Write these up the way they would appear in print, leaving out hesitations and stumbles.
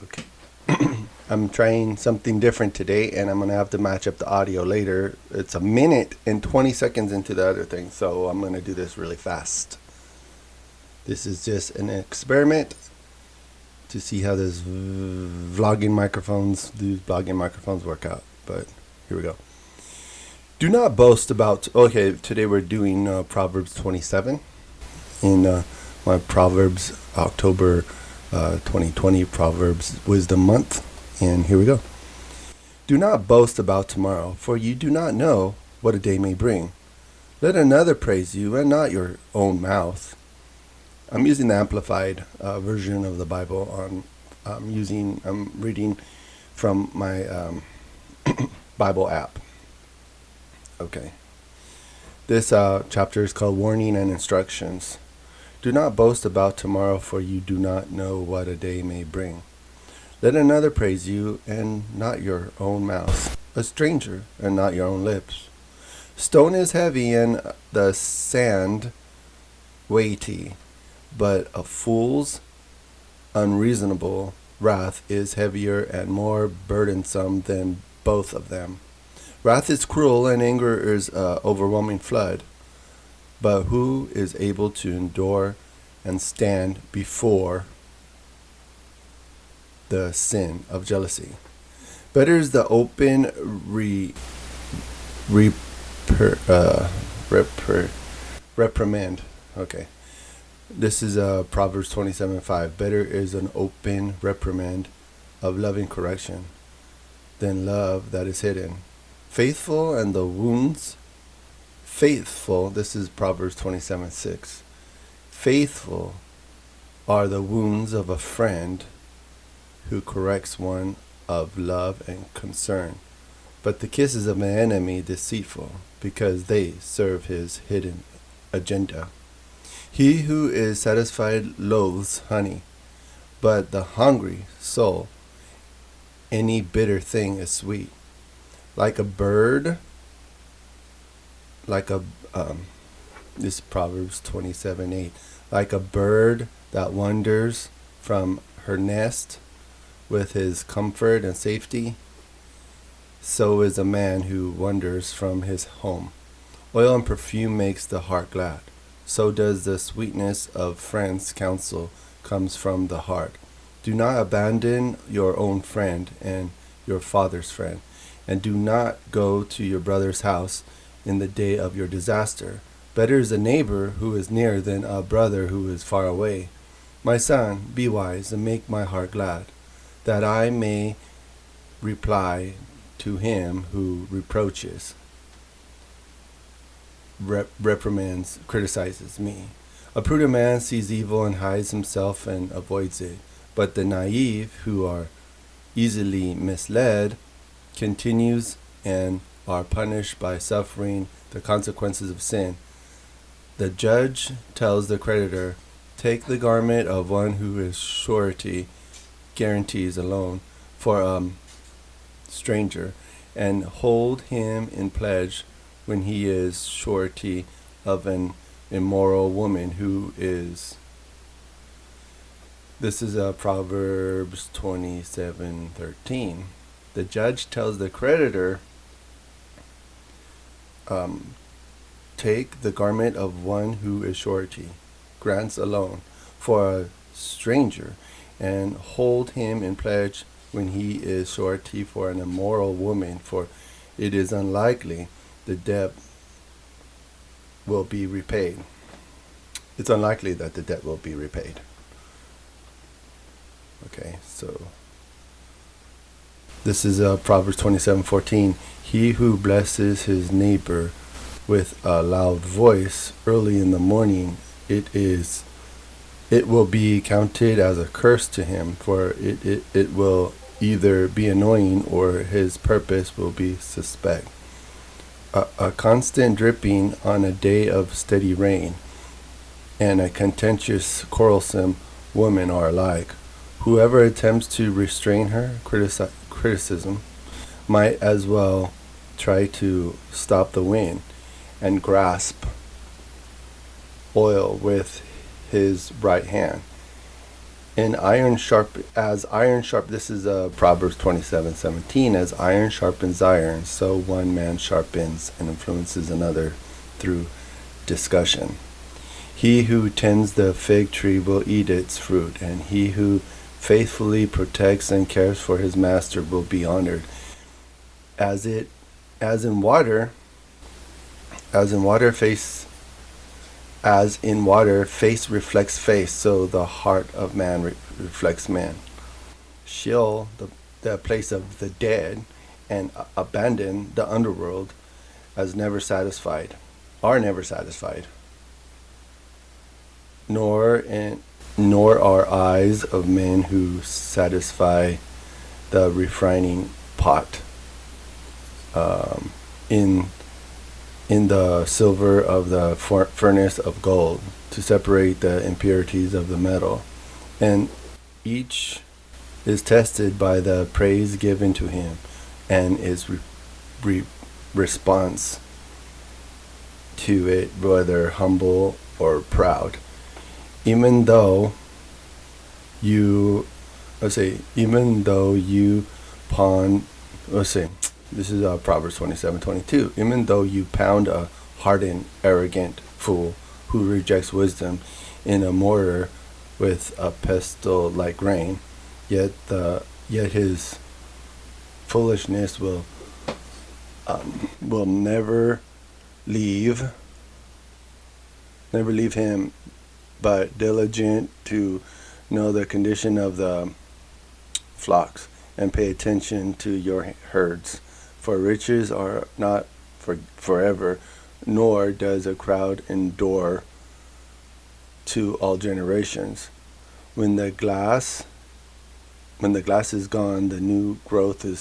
Okay. I'm trying something different today, and I'm going to have to match up the audio later. It's a minute and 20 seconds into the other thing, so I'm going to do this really fast. This is just an experiment to see how these blogging microphones work out. But here we go. Do not boast about... Okay, today we're doing Proverbs 27 in my Proverbs October 2020 Proverbs Wisdom Month. And here we go. Do not boast about tomorrow, for you do not know what a day may bring. Let another praise you and not your own mouth. I'm using the amplified version of the Bible. I'm reading from my Bible app. Okay. This chapter is called Warning and Instructions. Do not boast about tomorrow, for you do not know what a day may bring. Let another praise you, and not your own mouth, a stranger, and not your own lips. Stone is heavy, and the sand weighty, but a fool's unreasonable wrath is heavier and more burdensome than both of them. Wrath is cruel, and anger is overwhelming flood. But who is able to endure and stand before the sin of jealousy? Better is the open reprimand. Okay. This is Proverbs 27:5. Better is an open reprimand of loving correction than love that is hidden. Faithful and the wounds. Faithful, this is Proverbs 27:6. Faithful are the wounds of a friend who corrects one of love and concern. But the kisses of an enemy deceitful, because they serve his hidden agenda. He who is satisfied loathes honey, but the hungry soul, any bitter thing is sweet. Like a bird, this is Proverbs 27:8. Like a bird that wanders from her nest with his comfort and safety, so is a man who wanders from his home. Oil and perfume makes the heart glad. So does the sweetness of friends' counsel comes from the heart. Do not abandon your own friend and your father's friend, and do not go to your brother's house in the day of your disaster. Better is a neighbor who is near than a brother who is far away. My son, be wise and make my heart glad, that I may reply to him who reproaches, reprimands, criticizes me. A prudent man sees evil and hides himself and avoids it, but the naive who are easily misled continues and are punished by suffering the consequences of sin. The judge tells the creditor, take the garment of one who is surety, guarantees a loan for a stranger, and hold him in pledge when he is surety of an immoral woman who is... This is Proverbs 27:13. The judge tells the creditor, take the garment of one who is surety, grants a loan for a stranger, and hold him in pledge when he is surety for an immoral woman, for it is unlikely the debt will be repaid. It's unlikely that the debt will be repaid. Okay, so this is Proverbs 27:14. He who blesses his neighbor with a loud voice early in the morning, it will be counted as a curse to him, for it will either be annoying or his purpose will be suspect. A constant dripping on a day of steady rain and a contentious, quarrelsome woman are alike. Whoever attempts to restrain her criticism might as well try to stop the wind and grasp oil with his right hand. And iron sharp, this is Proverbs 27:17. As iron sharpens iron, so one man sharpens and influences another through discussion. He who tends the fig tree will eat its fruit, and he who faithfully protects and cares for his master will be honored. As in water, face reflects face, so the heart of man reflects man. Sheol, the place of the dead, and abandon, the underworld, are never satisfied, nor are eyes of men who satisfy the refining pot. In the silver of the furnace of gold, to separate the impurities of the metal, and each is tested by the praise given to him and his response to it, whether humble or proud. Even though you pawn, this is Proverbs 27:22. Even though you pound a hardened, arrogant fool who rejects wisdom in a mortar with a pestle like rain, yet his foolishness will never leave him, but diligent to know the condition of the flocks and pay attention to your herds. For riches are not forever, nor does a crowd endure to all generations. When the glass is gone, the new growth is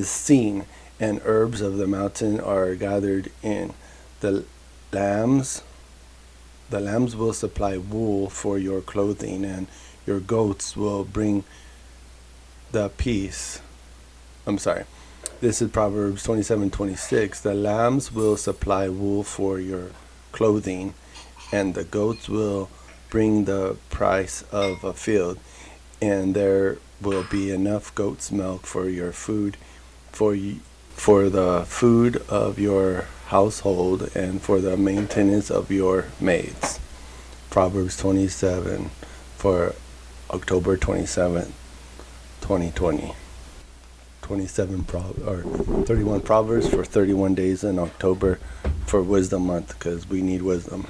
seen, and herbs of the mountain are gathered in. The lambs will supply wool for your clothing, and your goats will bring the peace. This is Proverbs 27:26. The lambs will supply wool for your clothing, and the goats will bring the price of a field, and there will be enough goat's milk for your food, for the food of your household, and for the maintenance of your maids. Proverbs 27 for October 27th, 2020. 31 Proverbs for 31 days in October for Wisdom Month, because we need wisdom.